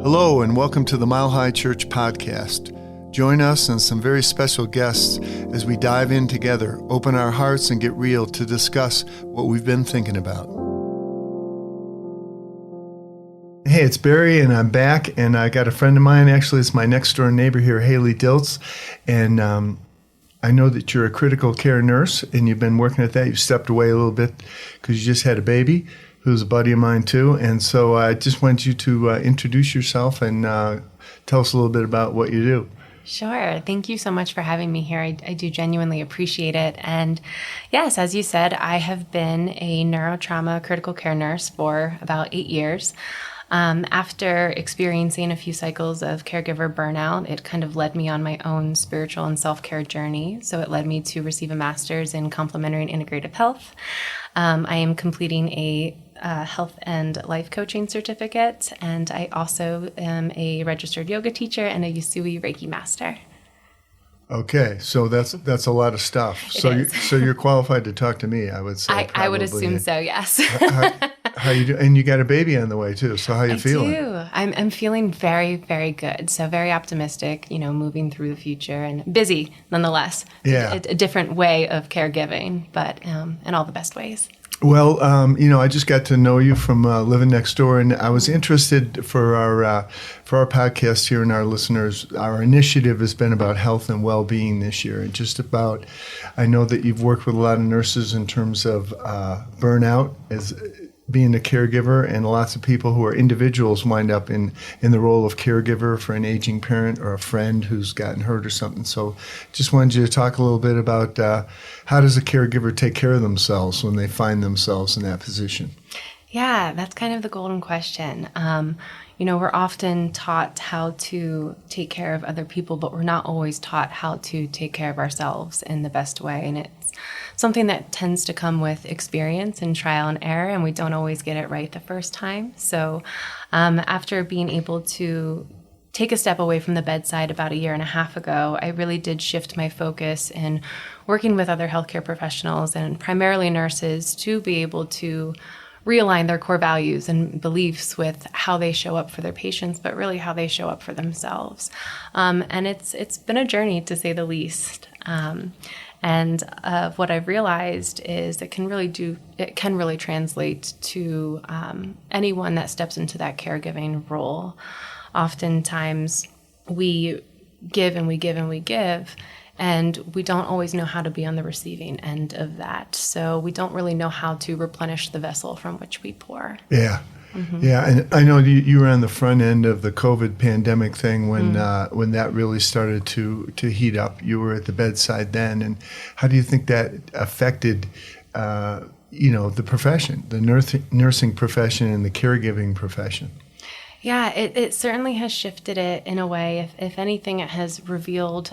Hello and welcome to the Mile High Church podcast. Join us and some very special guests as we dive in together, open our hearts and get real to discuss what we've been thinking about. Hey, it's Barry and I'm back, and I got a friend of mine. Actually, it's my next door neighbor here, Haley Diltz, and I know that you're a critical care nurse and you've been working at that. You've stepped away a little bit because you just had a baby, who's a buddy of mine too. And so I just want you to introduce yourself and tell us a little bit about what you do. Sure. Thank you so much for having me here. I do genuinely appreciate it. And yes, as you said, I have been a neurotrauma critical care nurse for about 8 years. After experiencing a few cycles of caregiver burnout, it kind of led me on my own spiritual and self-care journey. So it led me to receive a master's in complementary and integrative health. I am completing a health and life coaching certificate, and I also am a registered yoga teacher and a Usui Reiki master. Okay, so that's a lot of stuff. So you're qualified to talk to me, I would say. I would assume so, yes. How you do? And you got a baby on the way too. So how you feeling? I do. I'm feeling very, very good. So very optimistic. Moving through the future and busy nonetheless. Yeah. A different way of caregiving, but in all the best ways. Well, I just got to know you from living next door, and I was interested for our podcast here and our listeners. Our initiative has been about health and well-being this year, and just about. I know that you've worked with a lot of nurses in terms of burnout as being a caregiver, and lots of people who are individuals wind up in the role of caregiver for an aging parent or a friend who's gotten hurt or something. So just wanted you to talk a little bit about how does a caregiver take care of themselves when they find themselves in that position? Yeah, that's kind of the golden question. We're often taught how to take care of other people, but we're not always taught how to take care of ourselves in the best way. And it's something that tends to come with experience and trial and error, and we don't always get it right the first time. So after being able to take a step away from the bedside about 1.5 years ago, I really did shift my focus in working with other healthcare professionals and primarily nurses to be able to realign their core values and beliefs with how they show up for their patients, but really how they show up for themselves. And it's been a journey, to say the least. And what I've realized is it can really translate to anyone that steps into that caregiving role. Oftentimes we give and we give and we give, and we don't always know how to be on the receiving end of that. So we don't really know how to replenish the vessel from which we pour. Yeah. Mm-hmm. Yeah, and I know you were on the front end of the COVID pandemic thing when that really started to heat up. You were at the bedside then, and how do you think that affected, the profession, the nursing profession and the caregiving profession? Yeah, it certainly has shifted it in a way. If anything, it has revealed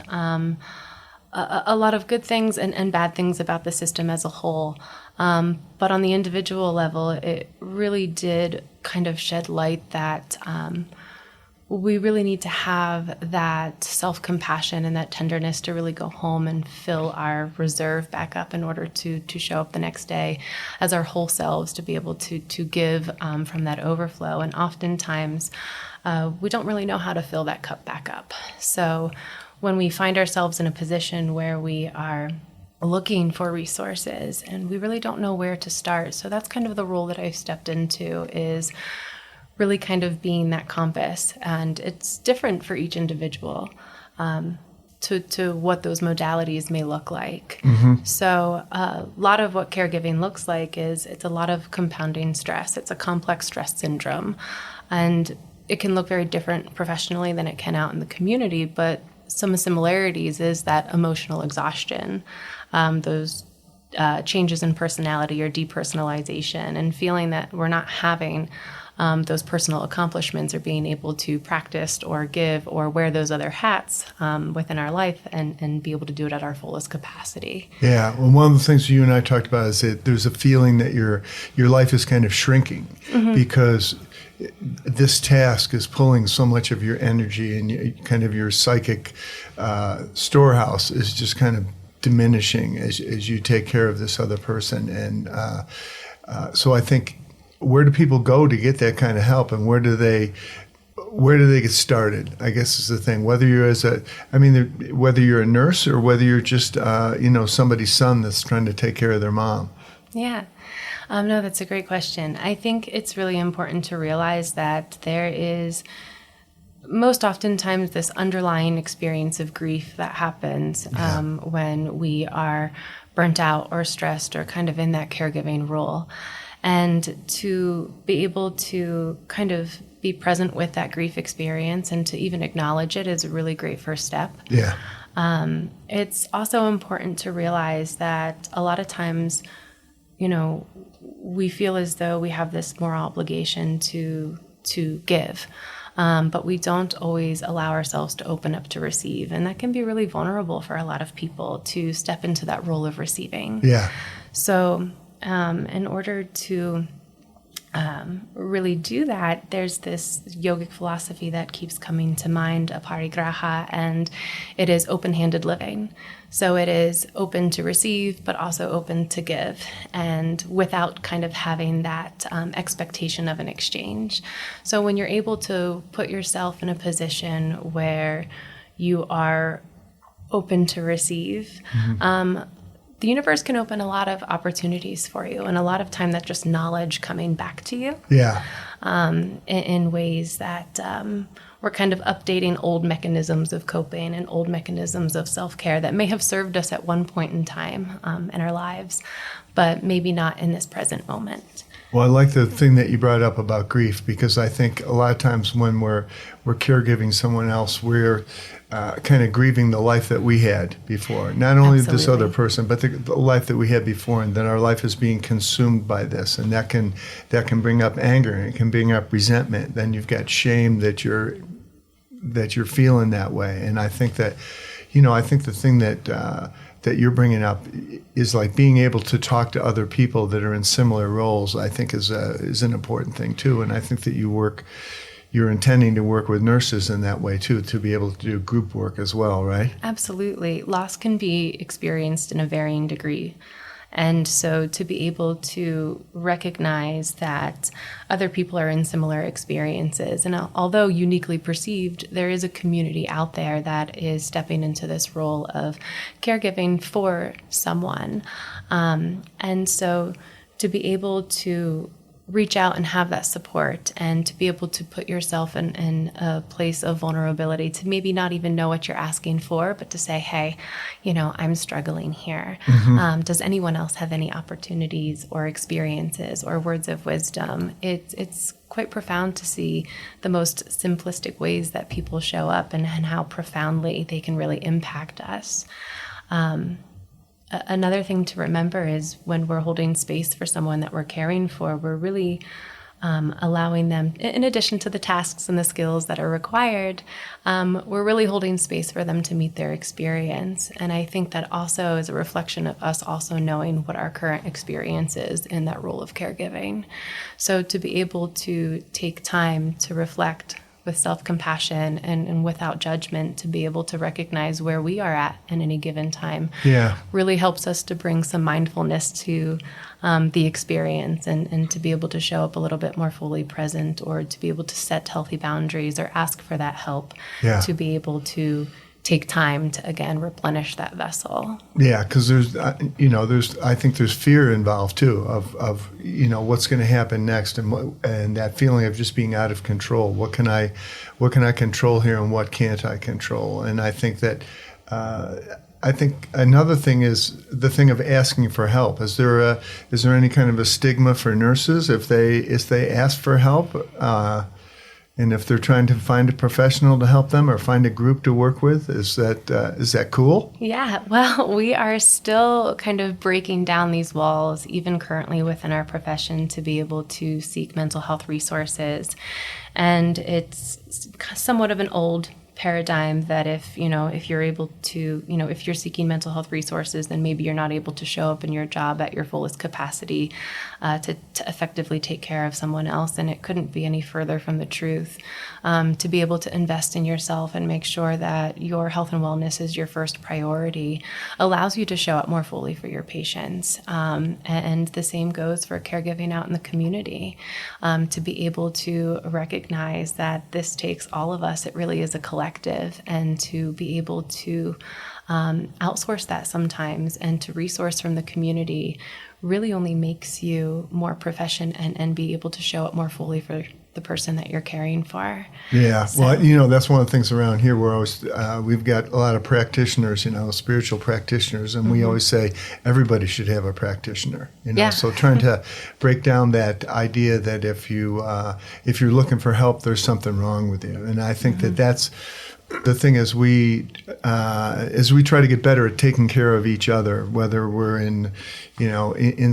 a lot of good things and bad things about the system as a whole. But on the individual level, it really did kind of shed light that we really need to have that self-compassion and that tenderness to really go home and fill our reserve back up in order to show up the next day as our whole selves, to be able to give from that overflow. And oftentimes, we don't really know how to fill that cup back up. So when we find ourselves in a position where we are looking for resources and we really don't know where to start. So that's kind of the role that I've stepped into, is really kind of being that compass. And it's different for each individual to what those modalities may look like. Mm-hmm. So a lot of what caregiving looks like is it's a lot of compounding stress. It's a complex stress syndrome. And it can look very different professionally than it can out in the community, but some similarities is that emotional exhaustion, those changes in personality or depersonalization, and feeling that we're not having those personal accomplishments or being able to practice or give or wear those other hats within our life and be able to do it at our fullest capacity. Yeah. Well, one of the things you and I talked about is that there's a feeling that your life is kind of shrinking mm-hmm. because this task is pulling so much of your energy, and kind of your psychic storehouse is just kind of diminishing as you take care of this other person. And so I think, where do people go to get that kind of help, and where do they where do they get started? I guess is the thing. Whether you're whether you're a nurse or whether you're just, somebody's son that's trying to take care of their mom. Yeah. No, that's a great question. I think it's really important to realize that there is most oftentimes this underlying experience of grief that happens when we are burnt out or stressed or kind of in that caregiving role. And to be able to kind of be present with that grief experience and to even acknowledge it is a really great first step. Yeah. It's also important to realize that a lot of times, we feel as though we have this moral obligation to give, but we don't always allow ourselves to open up to receive. And that can be really vulnerable for a lot of people to step into that role of receiving. Yeah. So in order to really do that, there's this yogic philosophy that keeps coming to mind, aparigraha, and it is open-handed living. So it is open to receive, but also open to give, and without kind of having that expectation of an exchange. So when you're able to put yourself in a position where you are open to receive, the universe can open a lot of opportunities for you, and a lot of time that's just knowledge coming back to you. Yeah. In ways that we're kind of updating old mechanisms of coping and old mechanisms of self-care that may have served us at one point in time in our lives, but maybe not in this present moment. Well, I like the thing that you brought up about grief, because I think a lot of times when we're caregiving someone else, we're kind of grieving the life that we had before. Not only Absolutely. this other person, but the life that we had before, and then our life is being consumed by this, and that can bring up anger, and it can bring up resentment. Then you've got shame that you're feeling that way, and I think that, I think the thing that you're bringing up is like being able to talk to other people that are in similar roles. I think is an important thing too, and I think that you're intending to work with nurses in that way too, to be able to do group work as well, right? Absolutely. Loss can be experienced in a varying degree. And so to be able to recognize that other people are in similar experiences, and although uniquely perceived, there is a community out there that is stepping into this role of caregiving for someone. And so to be able to reach out and have that support, and to be able to put yourself in a place of vulnerability, to maybe not even know what you're asking for, but to say, hey, I'm struggling here. Does anyone else have any opportunities or experiences or words of wisdom? It's quite profound to see the most simplistic ways that people show up and how profoundly they can really impact us. Another thing to remember is when we're holding space for someone that we're caring for, we're really allowing them, in addition to the tasks and the skills that are required, we're really holding space for them to meet their experience. And I think that also is a reflection of us also knowing what our current experience is in that role of caregiving. So to be able to take time to reflect with self-compassion and without judgment, to be able to recognize where we are at any given time, really helps us to bring some mindfulness to the experience, and to be able to show up a little bit more fully present, or to be able to set healthy boundaries or ask for that help, to be able to take time to, again, replenish that vessel. Yeah, because I think there's fear involved too of what's going to happen next, and that feeling of just being out of control. What can I control here, and what can't I control? And I think that I think another thing is the thing of asking for help. Is there any kind of a stigma for nurses if they ask for help? And if they're trying to find a professional to help them or find a group to work with, is that cool? Yeah, well, we are still kind of breaking down these walls, even currently within our profession, to be able to seek mental health resources. And it's somewhat of an old paradigm that if you're able to, if you're seeking mental health resources, then maybe you're not able to show up in your job at your fullest capacity to effectively take care of someone else. And it couldn't be any further from the truth. To be able to invest in yourself and make sure that your health and wellness is your first priority allows you to show up more fully for your patients. And the same goes for caregiving out in the community. To be able to recognize that this takes all of us, it really is a collective, and to be able to outsource that sometimes and to resource from the community really only makes you more proficient and be able to show up more fully for the person that you're caring for. Yeah, so. Well, that's one of the things around here where we've got a lot of practitioners, spiritual practitioners, and we always say everybody should have a practitioner. So trying to break down that idea that if you're looking for help, there's something wrong with you, and I think that's the thing as we try to get better at taking care of each other, whether we're in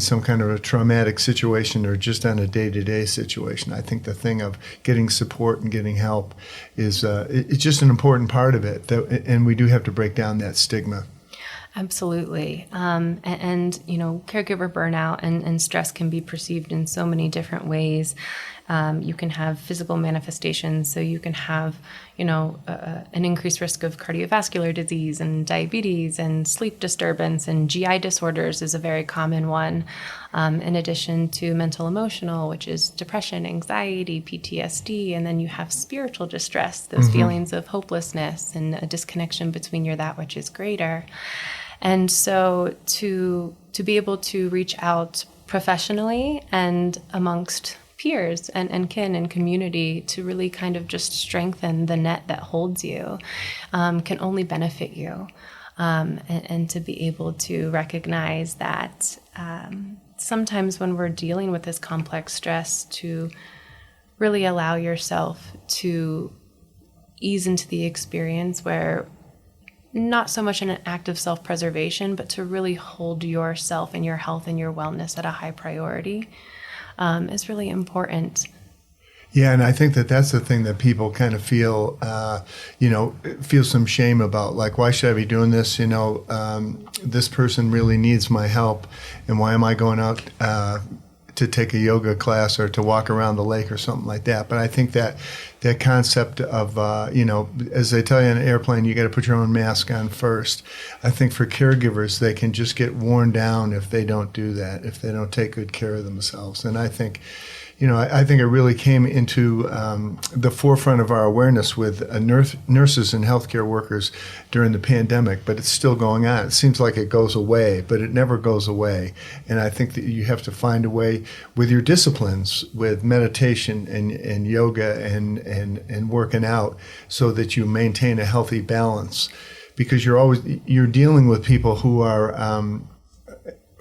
some kind of a traumatic situation or just on a day-to-day situation. I think the thing of getting support and getting help is it's just an important part of it, and we do have to break down that stigma. Absolutely. And caregiver burnout and stress can be perceived in so many different ways. You can have physical manifestations, so you can have, an increased risk of cardiovascular disease and diabetes and sleep disturbance, and GI disorders is a very common one, in addition to mental emotional, which is depression, anxiety, PTSD, and then you have spiritual distress, those feelings of hopelessness and a disconnection between your that which is greater. And so to be able to reach out professionally and amongst peers and kin and community to really kind of just strengthen the net that holds you can only benefit you. And to be able to recognize that sometimes when we're dealing with this complex stress, to really allow yourself to ease into the experience where not so much an act of self-preservation, but to really hold yourself and your health and your wellness at a high priority is really important. Yeah, and I think that's the thing that people kind of feel, feel some shame about. Like, why should I be doing this? This person really needs my help, and why am I going out to take a yoga class or to walk around the lake or something like that? But I think that concept of, as they tell you on an airplane, you got to put your own mask on first. I think for caregivers, they can just get worn down if they don't do that, if they don't take good care of themselves. And I think, I think it really came into the forefront of our awareness with nurses and healthcare workers during the pandemic, but it's still going on. It seems like it goes away, but it never goes away. And I think that you have to find a way with your disciplines, with meditation and yoga and working out, so that you maintain a healthy balance, because you're dealing with people who are,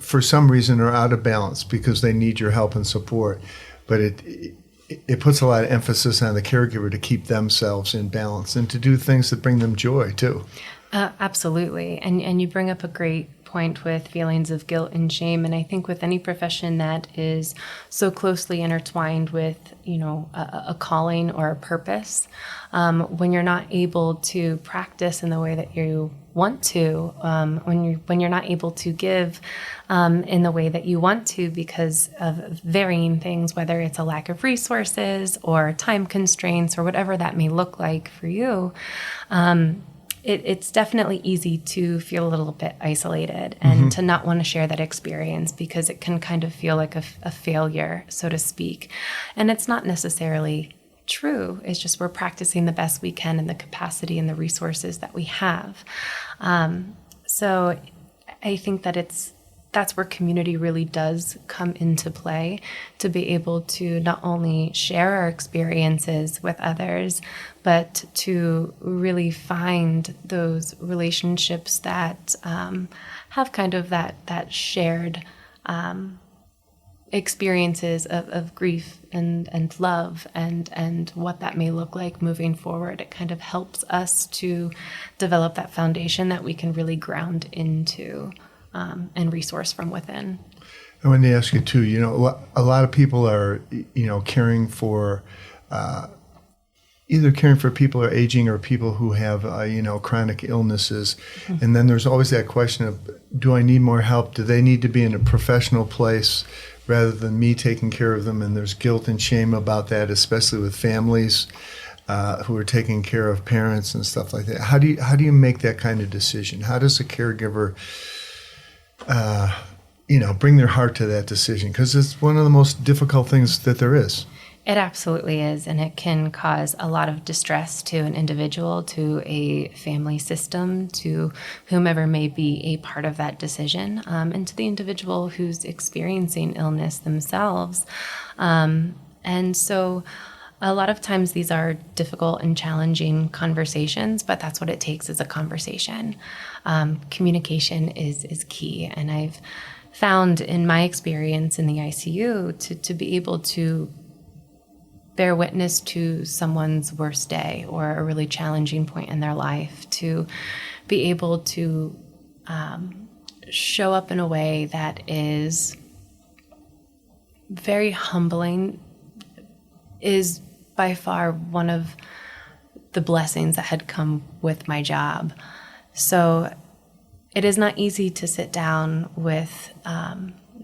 for some reason, are out of balance because they need your help and support. But it puts a lot of emphasis on the caregiver to keep themselves in balance and to do things that bring them joy, too. Absolutely. And you bring up a great point with feelings of guilt and shame. And I think with any profession that is so closely intertwined with, a calling or a purpose, when you're not able to practice in the way that you want to, when you're not able to give in the way that you want to because of varying things, whether it's a lack of resources or time constraints or whatever that may look like for you, it's definitely easy to feel a little bit isolated and to not want to share that experience because it can kind of feel like a failure, so to speak. And it's not necessarily true. It's just we're practicing the best we can in the capacity and the resources that we have. So I think that that's where community really does come into play, to be able to not only share our experiences with others, but to really find those relationships that have kind of that shared experiences of grief and love and what that may look like moving forward. It kind of helps us to develop that foundation that we can really ground into and resource from within. I wanted to ask you too, a lot of people are, caring for either caring for people who are aging or people who have, chronic illnesses. And then there's always that question of, do I need more help? Do they need to be in a professional place rather than me taking care of them? And there's guilt and shame about that, especially with families who are taking care of parents and stuff like that. How do you make that kind of decision? How does a caregiver, bring their heart to that decision? Because it's one of the most difficult things that there is. It absolutely is, and it can cause a lot of distress to an individual, to a family system, to whomever may be a part of that decision, and to the individual who's experiencing illness themselves. And so a lot of times these are difficult and challenging conversations, but that's what it takes, is a conversation. Communication is key, and I've found in my experience in the ICU to be able to bear witness to someone's worst day or a really challenging point in their life, to be able to show up in a way that is very humbling, is by far one of the blessings that had come with my job. So it is not easy to sit down with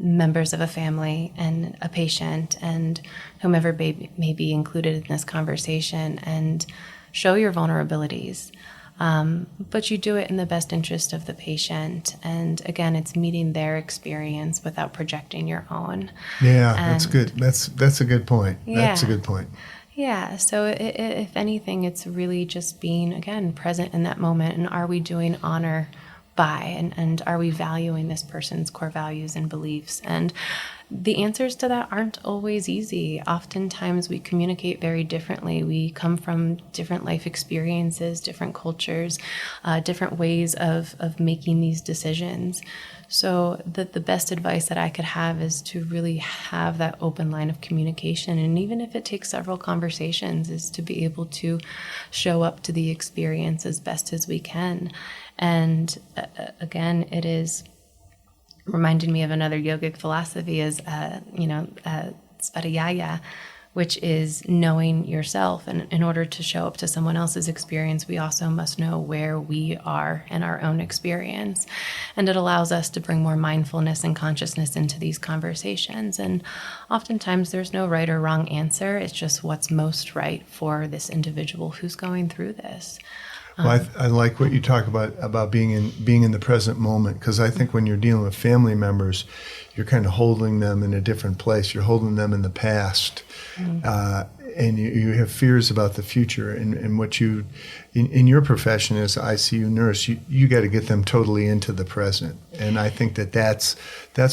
members of a family and a patient and whomever may be included in this conversation and show your vulnerabilities. But you do it in the best interest of the patient. And again, it's meeting their experience without projecting your own. Yeah, that's good. That's a good point. Yeah. That's a good point. Yeah. So if anything, it's really just being, again, present in that moment. And are we doing honor by, and are we valuing this person's core values and beliefs? And the answers to that aren't always easy. Oftentimes we communicate very differently. We come from different life experiences, different cultures, different ways of making these decisions. So the best advice that I could have is to really have that open line of communication. And even if it takes several conversations, is to be able to show up to the experience as best as we can. And again, it is reminded me of another yogic philosophy is, svadhyaya, which is knowing yourself. And in order to show up to someone else's experience, we also must know where we are in our own experience. And it allows us to bring more mindfulness and consciousness into these conversations. And oftentimes there's no right or wrong answer. It's just what's most right for this individual who's going through this. Well, I like what you talk about being in the present moment, because I think when you're dealing with family members, you're kind of holding them in a different place. You're holding them in the past, and you have fears about the future. And what you, in your profession as an ICU nurse, you got to get them totally into the present. And I think that's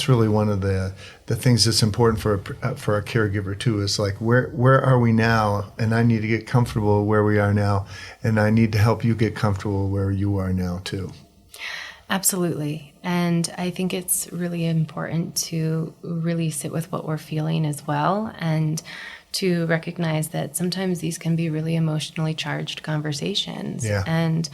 really one of the things that's important for a caregiver too. Is like where are we now? And I need to get comfortable where we are now, and I need to help you get comfortable where you are now too. Absolutely. And I think it's really important to really sit with what we're feeling as well, and to recognize that sometimes these can be really emotionally charged conversations. Yeah. And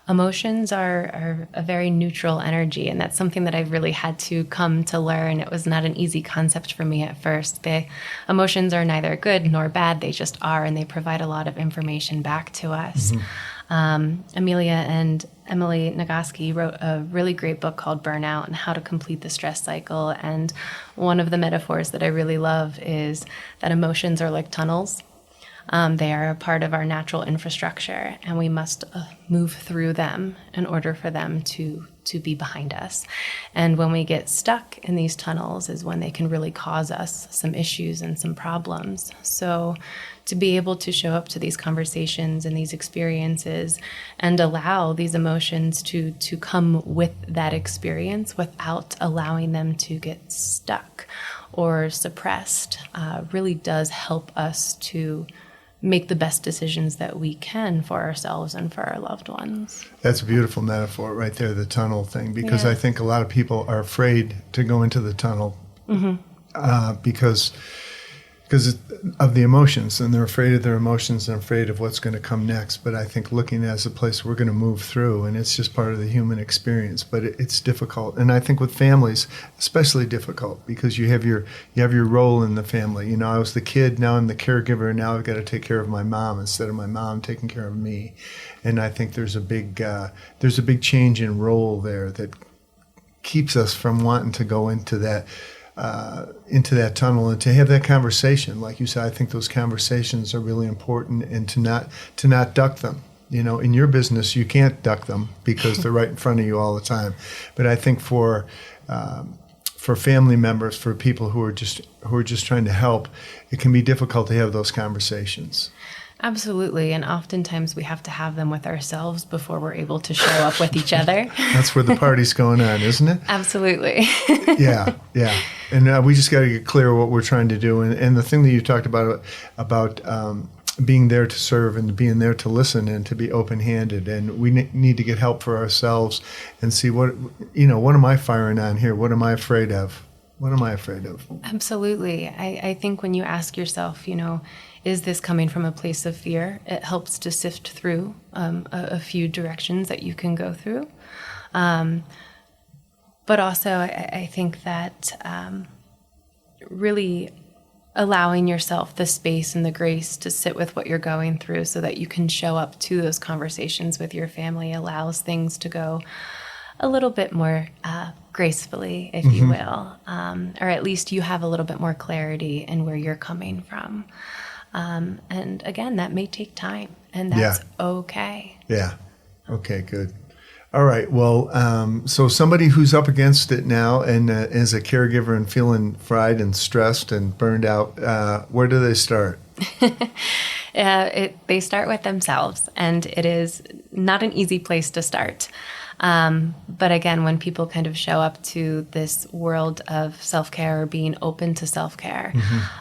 emotions are a very neutral energy, and that's something that I've really had to come to learn. It was not an easy concept for me at first. Emotions are neither good nor bad, they just are, and they provide a lot of information back to us. Amelia and Emily Nagoski wrote a really great book called Burnout and How to Complete the Stress Cycle. And one of the metaphors that I really love is that emotions are like tunnels. They are a part of our natural infrastructure, and we must move through them in order for them to be behind us. And when we get stuck in these tunnels is when they can really cause us some issues and some problems. So to be able to show up to these conversations and these experiences and allow these emotions to come with that experience without allowing them to get stuck or suppressed really does help us to make the best decisions that we can for ourselves and for our loved ones. That's a beautiful metaphor right there, the tunnel thing, because Yeah. I think a lot of people are afraid to go into the tunnel because because of the emotions, and they're afraid of their emotions and afraid of what's going to come next. But I think looking as a place we're going to move through, and it's just part of the human experience. But it's difficult, and I think with families, especially difficult, because you have your role in the family. You know, I was the kid, now I'm the caregiver, and now I've got to take care of my mom instead of my mom taking care of me. And I think there's a big change in role there that keeps us from wanting to go into that tunnel and to have that conversation. Like you said, I think those conversations are really important, and to not duck them. You know, in your business, you can't duck them because they're right in front of you all the time. But I think for family members, for people who are just trying to help, it can be difficult to have those conversations. Absolutely. And oftentimes we have to have them with ourselves before we're able to show up with each other. That's where the party's going on, isn't it? Absolutely. Yeah. And we just got to get clear what we're trying to do. And the thing that you talked about being there to serve and being there to listen and to be open-handed. And we need to get help for ourselves and see what am I firing on here? What am I afraid of? What am I afraid of? Absolutely. I think when you ask yourself, is this coming from a place of fear? It helps to sift through a few directions that you can go through. But also, I think that really allowing yourself the space and the grace to sit with what you're going through so that you can show up to those conversations with your family allows things to go a little bit more gracefully, if you will, or at least you have a little bit more clarity in where you're coming from. And again, that may take time, and that's okay. Yeah. Okay, good. All right. Well, so somebody who's up against it now and is a caregiver and feeling fried and stressed and burned out, where do they start? They start with themselves, and it is not an easy place to start. But again, when people kind of show up to this world of self-care or being open to self-care,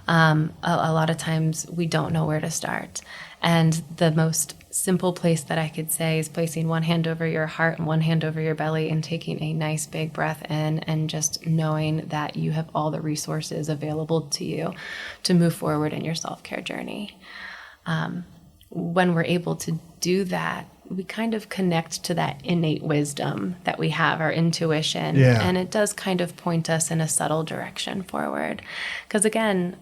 a lot of times we don't know where to start. And the most simple place that I could say is placing one hand over your heart and one hand over your belly and taking a nice big breath in and just knowing that you have all the resources available to you to move forward in your self-care journey. When we're able to do that, we kind of connect to that innate wisdom that we have, our intuition, and it does kind of point us in a subtle direction forward. Because again,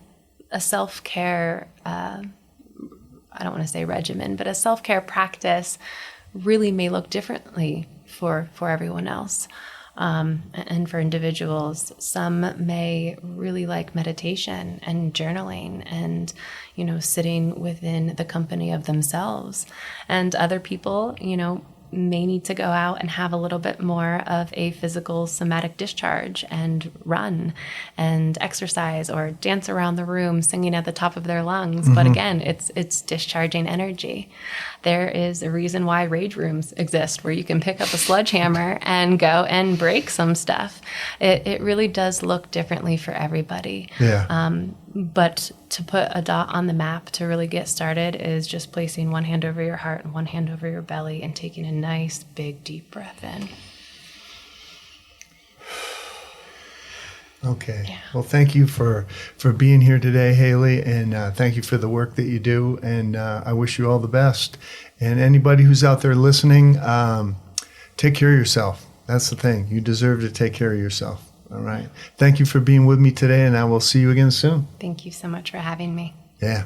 a self-care, I don't want to say regimen, but a self-care practice really may look differently for everyone else. And for individuals, some may really like meditation and journaling and, sitting within the company of themselves. And other people, may need to go out and have a little bit more of a physical somatic discharge and run and exercise or dance around the room singing at the top of their lungs. But again, it's discharging energy. There is a reason why rage rooms exist where you can pick up a sledgehammer and go and break some stuff. It really does look differently for everybody. But to put a dot on the map to really get started is just placing one hand over your heart and one hand over your belly and taking a nice, big, deep breath in. Okay. Yeah. Well, thank you for being here today, Haley, and thank you for the work that you do, and I wish you all the best. And anybody who's out there listening, take care of yourself. That's the thing. You deserve to take care of yourself. All right. Thank you for being with me today, and I will see you again soon. Thank you so much for having me. Yeah.